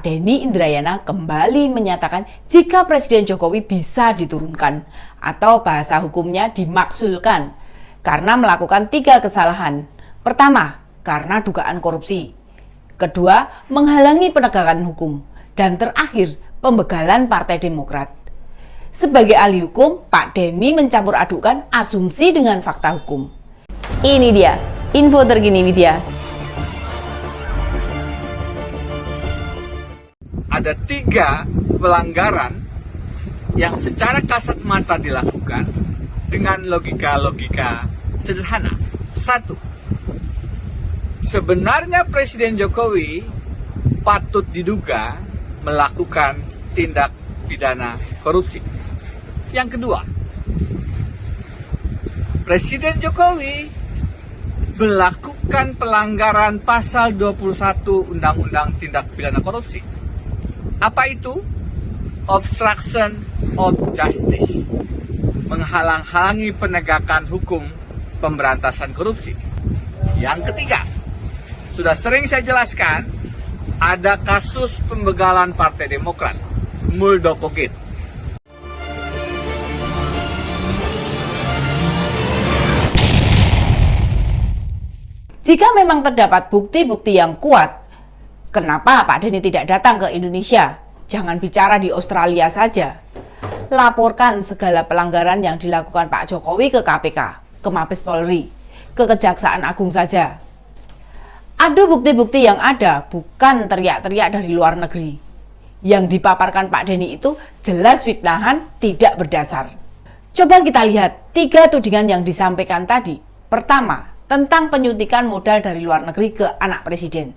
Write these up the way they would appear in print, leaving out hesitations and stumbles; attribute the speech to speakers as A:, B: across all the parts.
A: Pak Denny Indrayana kembali menyatakan jika Presiden Jokowi bisa diturunkan atau bahasa hukumnya dimaksulkan karena melakukan 3 kesalahan. Pertama, karena dugaan korupsi. Kedua, menghalangi penegakan hukum. Dan terakhir, pembegalan Partai Demokrat. Sebagai ahli hukum, Pak Denny mencampur adukan asumsi dengan fakta hukum. Ini dia, info terkini media.
B: Ada 3 pelanggaran yang secara kasat mata dilakukan dengan logika-logika sederhana. 1. Sebenarnya Presiden Jokowi patut diduga melakukan tindak pidana korupsi. Yang kedua, Presiden Jokowi melakukan pelanggaran pasal 21 Undang-Undang Tindak Pidana Korupsi. Apa itu? Obstruction of justice, menghalang-halangi penegakan hukum pemberantasan korupsi. Yang ketiga, sudah sering saya jelaskan, ada kasus pembegalan Partai Demokrat, Muldoko Gate.
A: Jika memang terdapat bukti-bukti yang kuat, kenapa Pak Denny tidak datang ke Indonesia? Jangan bicara di Australia saja. Laporkan segala pelanggaran yang dilakukan Pak Jokowi ke KPK, ke Mabes Polri, ke Kejaksaan Agung saja. Ada bukti-bukti yang ada, bukan teriak-teriak dari luar negeri. Yang dipaparkan Pak Denny itu jelas fitnahan, tidak berdasar. Coba kita lihat 3 tudingan yang disampaikan tadi. Pertama, tentang penyuntikan modal dari luar negeri ke anak presiden.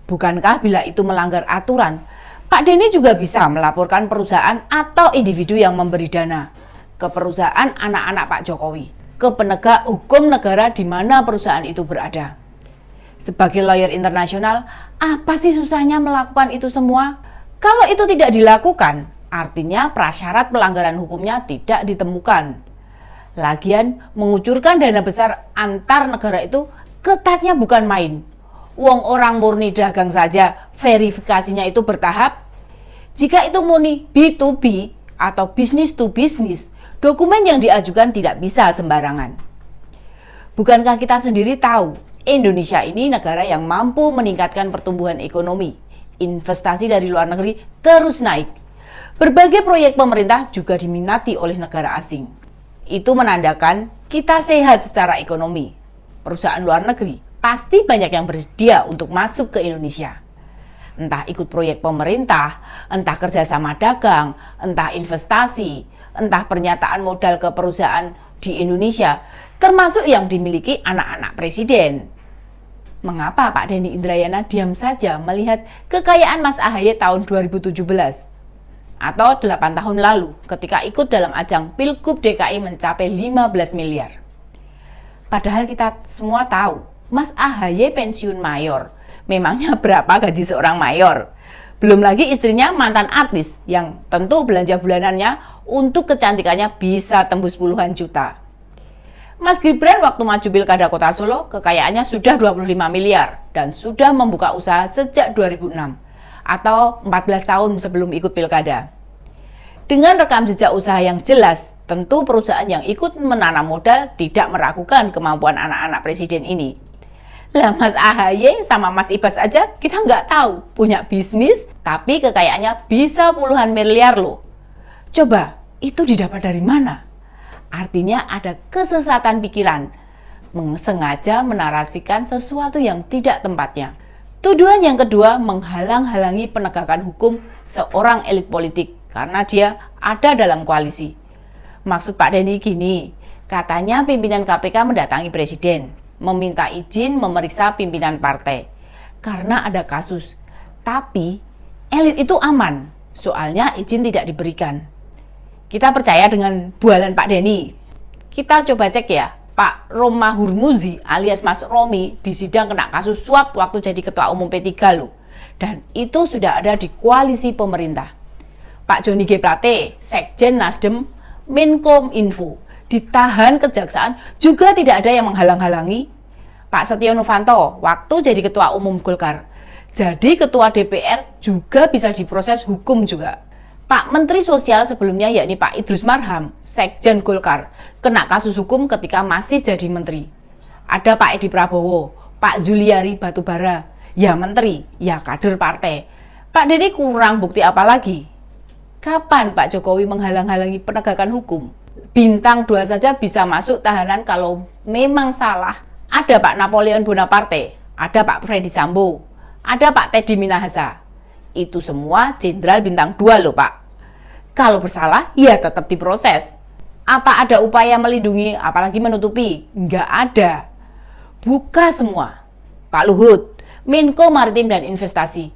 A: Bukankah bila itu melanggar aturan, Pak Denny juga bisa melaporkan perusahaan atau individu yang memberi dana ke perusahaan anak-anak Pak Jokowi, ke penegak hukum negara di mana perusahaan itu berada. Sebagai lawyer internasional, apa sih susahnya melakukan itu semua? Kalau itu tidak dilakukan, artinya prasyarat pelanggaran hukumnya tidak ditemukan. Lagian, mengucurkan dana besar antar negara itu ketatnya bukan main. Wong orang murni dagang saja, verifikasinya itu bertahap. Jika itu murni B2B atau business to business, dokumen yang diajukan tidak bisa sembarangan. Bukankah kita sendiri tahu, Indonesia ini negara yang mampu meningkatkan pertumbuhan ekonomi. Investasi dari luar negeri terus naik. Berbagai proyek pemerintah juga diminati oleh negara asing. Itu menandakan kita sehat secara ekonomi. Perusahaan luar negeri pasti banyak yang bersedia untuk masuk ke Indonesia. Entah ikut proyek pemerintah, entah kerjasama dagang, entah investasi, entah pernyataan modal ke perusahaan di Indonesia, termasuk yang dimiliki anak-anak presiden. Mengapa Pak Denny Indrayana diam saja melihat kekayaan Mas AHY tahun 2017? Atau 8 tahun lalu ketika ikut dalam ajang Pilgub DKI mencapai 15 miliar. Padahal kita semua tahu, Mas AHY pensiun mayor. Memangnya berapa gaji seorang mayor? Belum lagi istrinya mantan artis yang tentu belanja bulanannya untuk kecantikannya bisa tembus puluhan juta. Mas Gibran waktu maju Pilkada Kota Solo, kekayaannya sudah 25 miliar dan sudah membuka usaha sejak 2006 atau 14 tahun sebelum ikut Pilkada. Dengan rekam jejak usaha yang jelas, tentu perusahaan yang ikut menanam modal tidak meragukan kemampuan anak-anak presiden ini. Lah Mas AHY sama Mas Ibas aja kita nggak tahu punya bisnis tapi kekayaannya bisa puluhan miliar loh. Coba itu didapat dari mana? Artinya ada kesesatan pikiran, sengaja menarasikan sesuatu yang tidak tempatnya. Tuduhan yang kedua, menghalang-halangi penegakan hukum seorang elit politik karena dia ada dalam koalisi. Maksud Pak Denny gini, katanya pimpinan KPK mendatangi presiden, meminta izin memeriksa pimpinan partai karena ada kasus. Tapi elit itu aman, soalnya izin tidak diberikan. Kita percaya dengan bualan Pak Denny. Kita coba cek ya, Pak Roma Hurmuzi alias Mas Romi di sidang kena kasus suap waktu jadi ketua umum P3 loh. Dan itu sudah ada di koalisi pemerintah. Pak Joni G. Plate, Sekjen Nasdem, Menkom Info, ditahan kejaksaan juga tidak ada yang menghalang-halangi. Pak Setio Novanto waktu jadi ketua umum Golkar, Jadi ketua DPR juga bisa diproses hukum juga. Pak Menteri Sosial sebelumnya yakni Pak Idrus Marham, Sekjen Golkar, kena kasus hukum ketika masih jadi menteri. Ada Pak Edi Prabowo, Pak Juliari Batubara, ya menteri, ya kader partai. Pak Denny kurang bukti apa lagi? Kapan Pak Jokowi menghalang-halangi penegakan hukum? Bintang 2 saja bisa masuk tahanan kalau memang salah. Ada Pak Napoleon Bonaparte, ada Pak Freddy Sambo, ada Pak Teddy Minahasa. Itu semua jenderal bintang 2 loh Pak. Kalau bersalah, ya tetap diproses. Apa ada upaya melindungi, apalagi menutupi? Nggak ada. Buka semua. Pak Luhut, Menko Maritim dan Investasi.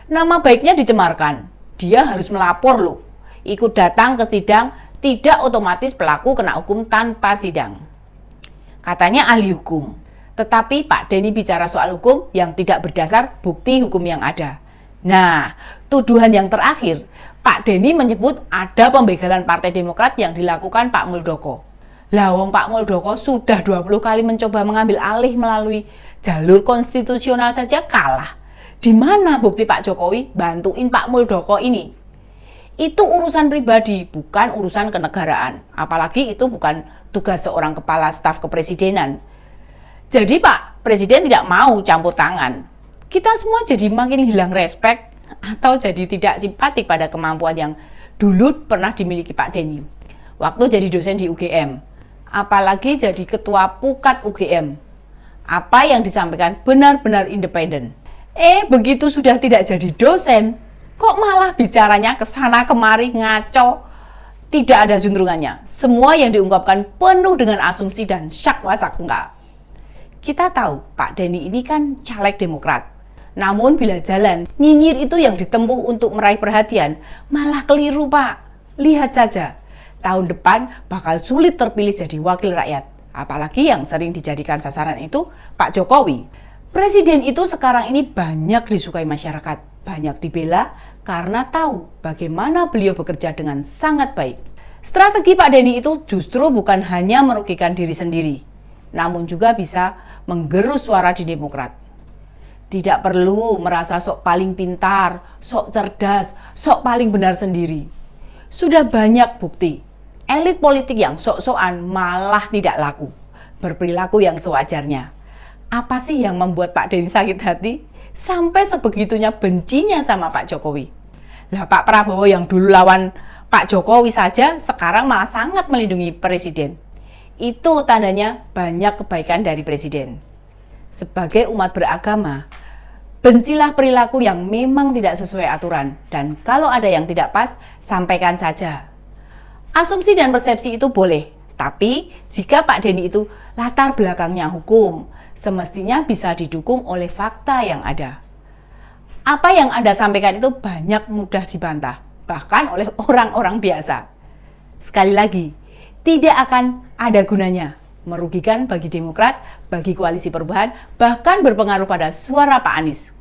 A: Nama baiknya dicemarkan. Dia harus melapor loh. Ikut datang ke sidang, tidak otomatis pelaku kena hukum tanpa sidang. Katanya ahli hukum. Tetapi Pak Denny bicara soal hukum yang tidak berdasar bukti hukum yang ada. Nah, tuduhan yang terakhir, Pak Denny menyebut ada pembegalan Partai Demokrat yang dilakukan Pak Muldoko. Lawang Pak Muldoko sudah 20 kali mencoba mengambil alih melalui jalur konstitusional saja kalah. Di mana bukti Pak Jokowi bantuin Pak Muldoko ini? Itu urusan pribadi, bukan urusan kenegaraan. Apalagi itu bukan tugas seorang kepala staf kepresidenan. Jadi Pak Presiden tidak mau campur tangan. Kita semua jadi makin hilang respek atau jadi tidak simpatik pada kemampuan yang dulu pernah dimiliki Pak Denny waktu jadi dosen di UGM, apalagi jadi ketua Pukat UGM. Apa yang disampaikan benar-benar independen. Begitu sudah tidak jadi dosen, kok malah bicaranya kesana kemari ngaco, tidak ada juntrungannya. Semua yang diungkapkan penuh dengan asumsi dan syak wasak enggak. Kita tahu Pak Denny ini kan caleg Demokrat. Namun bila jalan, nyinyir itu yang ditempuh untuk meraih perhatian, malah keliru Pak. Lihat saja, tahun depan bakal sulit terpilih jadi wakil rakyat. Apalagi yang sering dijadikan sasaran itu Pak Jokowi. Presiden itu sekarang ini banyak disukai masyarakat, banyak dibela karena tahu bagaimana beliau bekerja dengan sangat baik. Strategi Pak Denny itu justru bukan hanya merugikan diri sendiri, namun juga bisa menggerus suara di Demokrat. Tidak perlu merasa sok paling pintar, sok cerdas, sok paling benar sendiri. Sudah banyak bukti, elit politik yang sok-sokan malah tidak laku, berperilaku yang sewajarnya. Apa sih yang membuat Pak Denny sakit hati? Sampai sebegitunya bencinya sama Pak Jokowi. Lah Pak Prabowo yang dulu lawan Pak Jokowi saja, sekarang malah sangat melindungi Presiden. Itu tandanya banyak kebaikan dari Presiden. Sebagai umat beragama, bencilah perilaku yang memang tidak sesuai aturan, dan kalau ada yang tidak pas, sampaikan saja. Asumsi dan persepsi itu boleh, tapi jika Pak Denny itu latar belakangnya hukum, semestinya bisa didukung oleh fakta yang ada. Apa yang Anda sampaikan itu banyak mudah dibantah, bahkan oleh orang-orang biasa. Sekali lagi, tidak akan ada gunanya, merugikan bagi Demokrat, bagi koalisi perubahan, bahkan berpengaruh pada suara Pak Anies.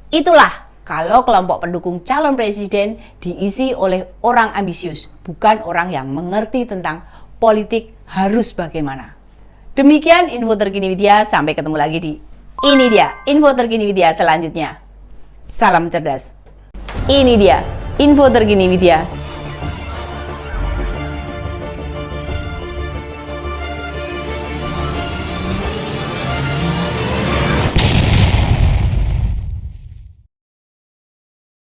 A: Itulah kalau kelompok pendukung calon presiden diisi oleh orang ambisius, bukan orang yang mengerti tentang politik harus bagaimana. Demikian info terkini Widya, sampai ketemu lagi di Ini Dia, info terkini Widya selanjutnya. Salam cerdas. Ini dia, info terkini Widya